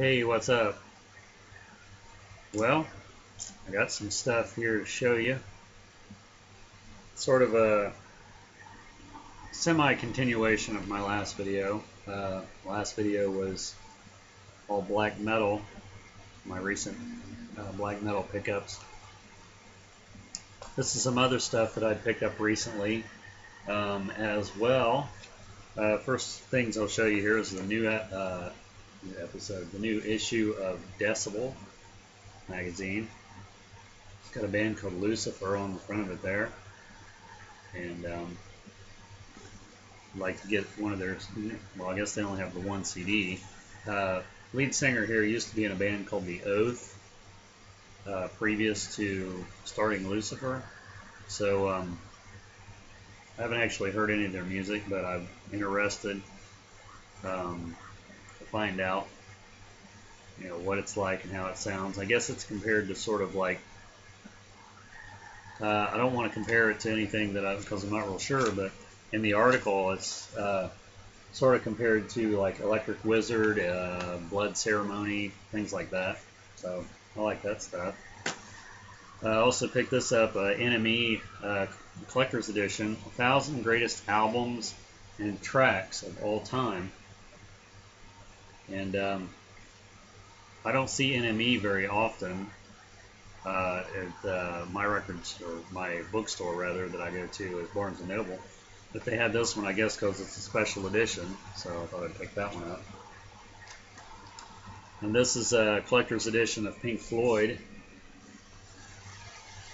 Hey, what's up? Well, I got some stuff here to show you. Sort of a semi-continuation of my last video. Last video was all black metal, my recent black metal pickups. This is some other stuff that I picked up recently as well. First things I'll show you here is the new episode, the new issue of Decibel magazine. It's got a band called Lucifer on the front of it there. And I'd like to get one of their, well, I guess they only have the one CD. Lead singer here used to be in a band called The Oath previous to starting Lucifer. So I haven't actually heard any of their music, but I'm interested to find out, what it's like and how it sounds. I guess it's compared to sort of like, I don't want to compare it to anything because I'm not real sure, but in the article it's sort of compared to like Electric Wizard, Blood Ceremony, things like that. So I like that stuff. I also picked this up, NME Collector's Edition, 1,000 Greatest Albums and Tracks of All Time. And I don't see NME very often at my records, or my bookstore rather, that I go to is Barnes & Noble. But they had this one, I guess, because it's a special edition, so I thought I'd pick that one up. And this is a collector's edition of Pink Floyd.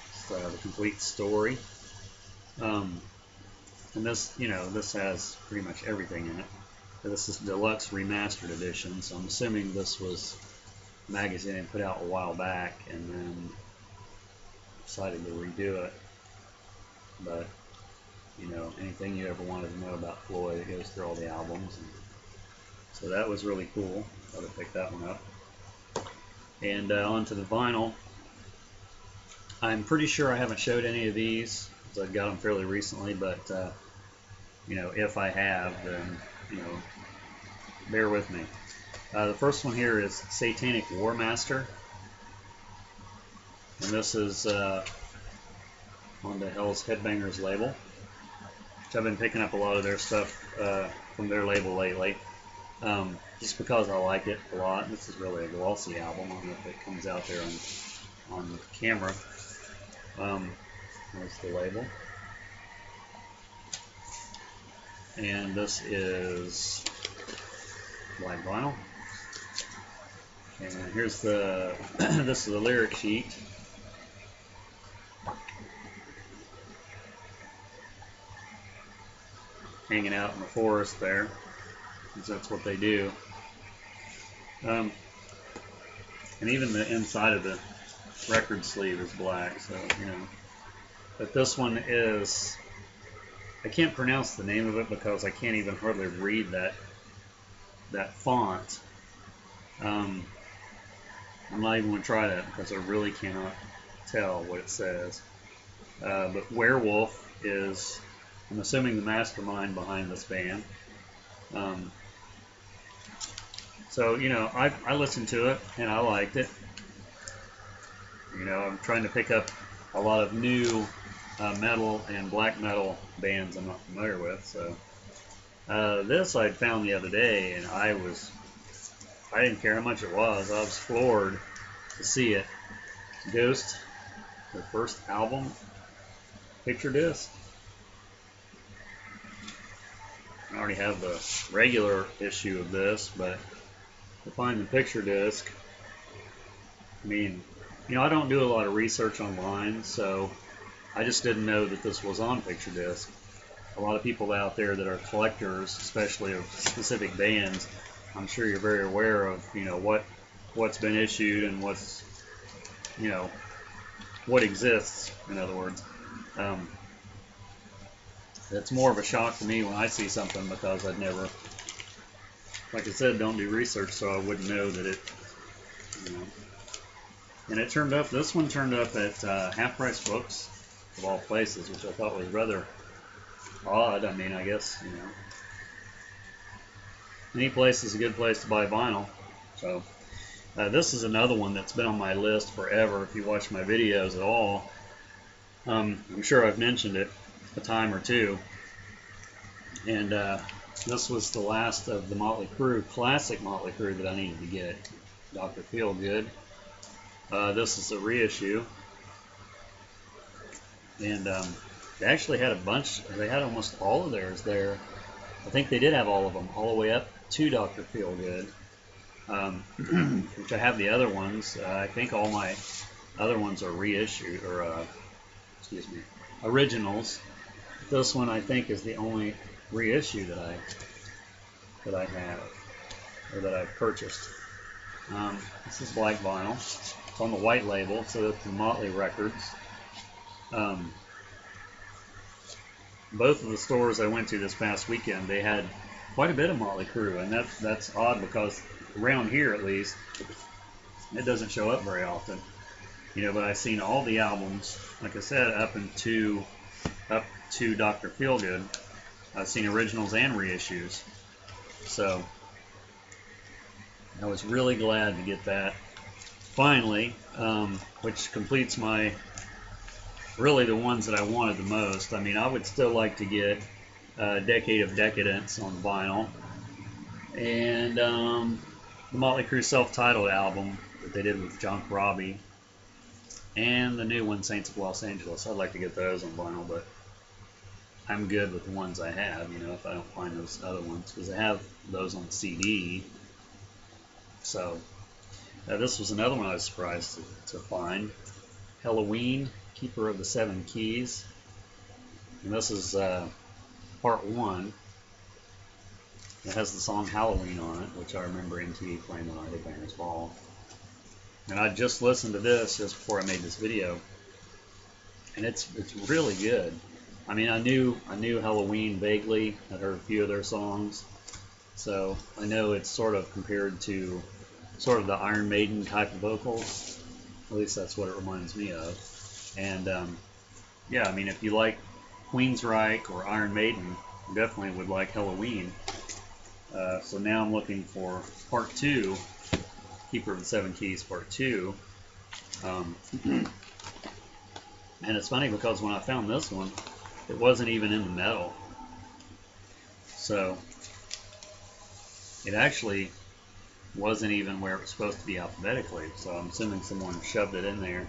It's the complete story. And this, this has pretty much everything in it. But this is deluxe remastered edition, so I'm assuming this was a magazine put out a while back and then decided to redo it. But anything you ever wanted to know about Floyd, it goes through all the albums. And so that was really cool. Thought I'd pick that one up. And onto the vinyl. I'm pretty sure I haven't showed any of these, because I got them fairly recently, but if I have, then bear with me. The first one here is Satanic War Master, and this is on the Hell's Headbangers label, which I've been picking up a lot of their stuff from their label lately, just because I like it a lot. This is really a glossy album. I don't know if it comes out there on camera. There's the label. And this is black vinyl. And here's the this is the lyric sheet. Hanging out in the forest there, because that's what they do. And even the inside of the record sleeve is black, so But this one is, I can't pronounce the name of it because I can't even hardly read that font. I'm not even going to try that because I really cannot tell what it says. But Werewolf is, I'm assuming, the mastermind behind this band. So I listened to it and I liked it. I'm trying to pick up a lot of new metal and black metal bands I'm not familiar with. So this I'd found the other day, and I didn't care how much it was. I was floored to see it. Ghost, their first album, picture disc. I already have the regular issue of this, but to find the picture disc, I mean, I don't do a lot of research online, so I just didn't know that this was on picture disc. A lot of people out there that are collectors, especially of specific bands, I'm sure you're very aware of, what's been issued and what's, what exists, in other words. It's more of a shock to me when I see something, because I'd never, like I said, don't do research, so I wouldn't know that it, And it turned up, this one turned up at Half Price Books, of all places, which I thought was rather odd. I mean, I guess, any place is a good place to buy vinyl. So This is another one that's been on my list forever. If you watch my videos at all, I'm sure I've mentioned it a time or two. And this was the last of the Motley Crue, classic Motley Crue, that I needed to get. Dr. Feelgood. This is a reissue. And they actually had a bunch. They had almost all of theirs there. I think they did have all of them, all the way up to Dr. Feelgood. Which I have the other ones. I think all my other ones are reissued, or excuse me, originals. This one I think is the only reissue that I have, or that I've purchased. This is black vinyl. It's on the white label, so it's the Motley Records. Both of the stores I went to this past weekend, they had quite a bit of Motley Crue, and that's odd because around here at least, it doesn't show up very often. But I've seen all the albums, like I said, up to Dr. Feelgood. I've seen originals and reissues. So I was really glad to get that finally, which completes really the ones that I wanted the most. I mean, I would still like to get Decade of Decadence on vinyl, and the Motley Crue self-titled album that they did with John Corabi, and the new one, Saints of Los Angeles. I'd like to get those on vinyl, but I'm good with the ones I have, if I don't find those other ones, because I have those on CD. So this was another one I was surprised to find. Halloween, Keeper of the Seven Keys. And this is part 1. It has the song Halloween on it, which I remember MTV playing on Headbangers Ball. And I just listened to this just before I made this video, and it's really good. I mean, I knew Halloween vaguely. I'd heard a few of their songs, so I know it's sort of compared to sort of the Iron Maiden type of vocals. At least that's what it reminds me of. And yeah, I mean, if you like Queensryche or Iron Maiden, you definitely would like Halloween. So now I'm looking for part 2, Keeper of the Seven Keys part 2. And it's funny because when I found this one, it wasn't even in the metal. So it actually wasn't even where it was supposed to be alphabetically. So I'm assuming someone shoved it in there.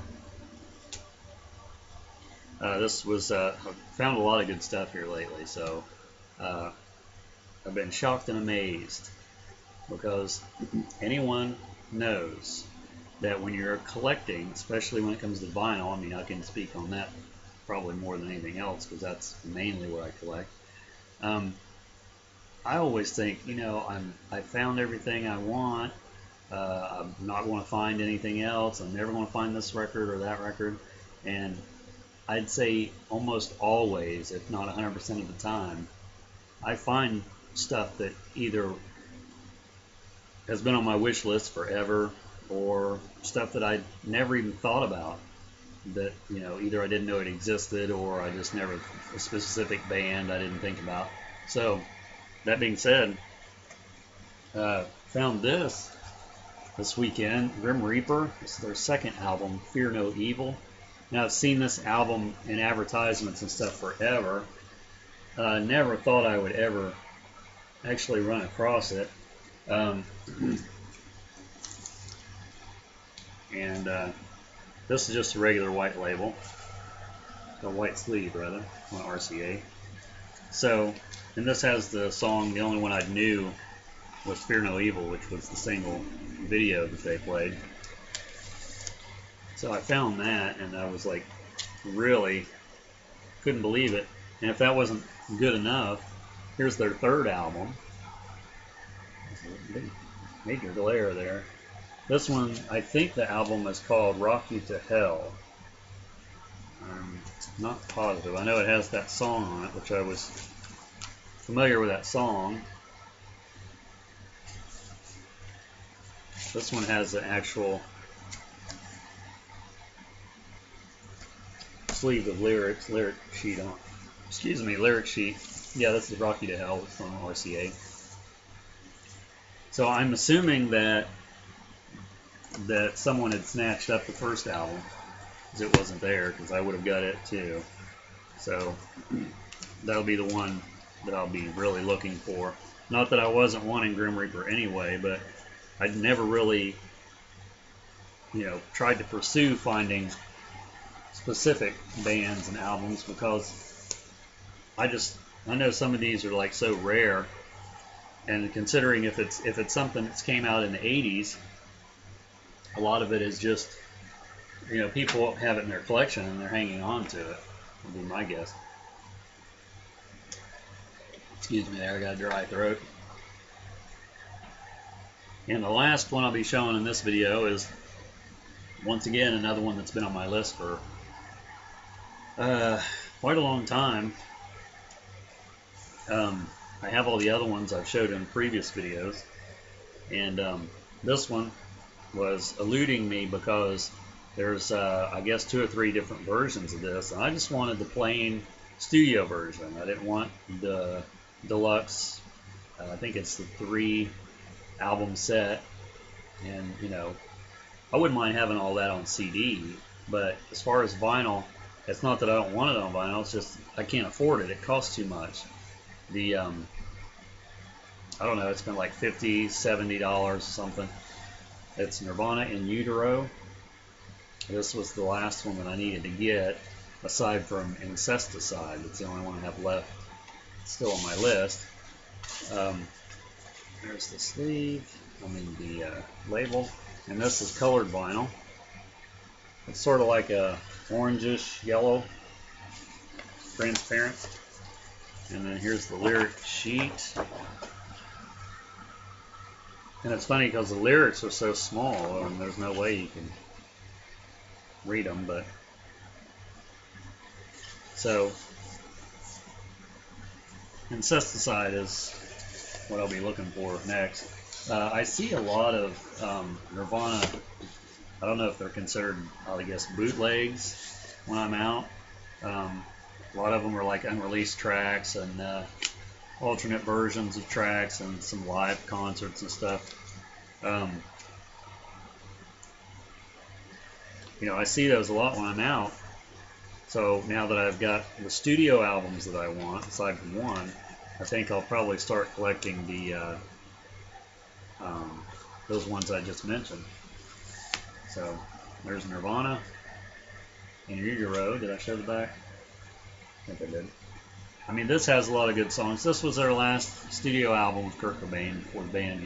This was, I've found a lot of good stuff here lately. So I've been shocked and amazed, because anyone knows that when you're collecting, especially when it comes to vinyl, I mean, I can speak on that probably more than anything else, because that's mainly what I collect. I always think, I found everything I want. I'm not going to find anything else. I'm never going to find this record or that record. And I'd say almost always, if not 100% of the time, I find stuff that either has been on my wish list forever, or stuff that I never even thought about, that either I didn't know it existed, or I just never, a specific band I didn't think about. So that being said, found this weekend, Grim Reaper. This is their second album, Fear No Evil. Now, I've seen this album in advertisements and stuff forever. Never thought I would ever actually run across it. And this is just a regular white label, a white sleeve rather, on RCA. So, and this has the song, the only one I knew was Fear No Evil, which was the single video that they played. So I found that, and I was like, really couldn't believe it. And if that wasn't good enough, here's their third album. Major glare there. This one, I think the album is called Rock You to Hell. I'm not positive. I know it has that song on it, which I was familiar with that song. This one has the actual sleeve of lyric sheet on. Excuse me, lyric sheet. Yeah, this is Rock You to Hell from RCA. So I'm assuming that that someone had snatched up the first album, because it wasn't there, because I would have got it too. So that'll be the one that I'll be really looking for. Not that I wasn't wanting Grim Reaper anyway, but I'd never really, tried to pursue finding specific bands and albums, because I know some of these are like so rare, and considering if it's something that's came out in the 80s, a lot of it is just people have it in their collection and they're hanging on to it, would be my guess. Excuse me there, I got a dry throat. And the last one I'll be showing in this video is, once again, another one that's been on my list for quite a long time. I have all the other ones I've showed in previous videos, and this one was eluding me because there's I guess 2 or 3 different versions of this, and I just wanted the plain studio version. I didn't want the deluxe. I think it's the 3 album set, and I wouldn't mind having all that on CD, but as far as vinyl, it's not that I don't want it on vinyl, it's just I can't afford it. It costs too much. The I don't know, it's been like $50, $70 something. It's Nirvana in Utero. This was the last one that I needed to get, aside from Incesticide. It's the only one I have left still on my list. There's the sleeve, the label, and this is colored vinyl. It's sort of like a orangish yellow, transparent. And then here's the lyric sheet. And it's funny because the lyrics are so small, and there's no way you can read them, but so Incesticide is what I'll be looking for next. I see a lot of Nirvana, I don't know if they're considered, I guess, bootlegs when I'm out. A lot of them are like unreleased tracks and alternate versions of tracks and some live concerts and stuff. I see those a lot when I'm out. So now that I've got the studio albums that I want, aside from one, I think I'll probably start collecting the those ones I just mentioned. So there's Nirvana in Utero. Did I show the back? I think I did. This has a lot of good songs. This was their last studio album with Kurt Cobain before the band,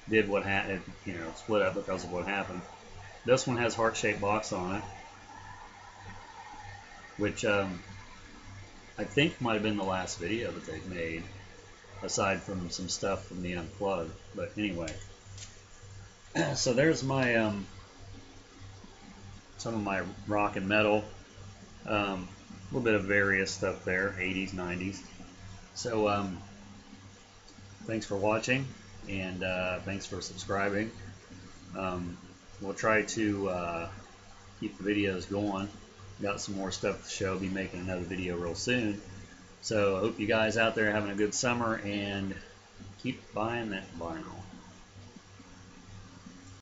did what happened, split up because of what happened. This one has Heart-Shaped Box on it, which I think might have been the last video that they've made, aside from some stuff from the Unplugged. But anyway, so there's my some of my rock and metal, a little bit of various stuff there, 80s, 90s. So thanks for watching, and thanks for subscribing. We'll try to keep the videos going. Got some more stuff to show. Be making another video real soon. So I hope you guys out there are having a good summer, and keep buying that vinyl.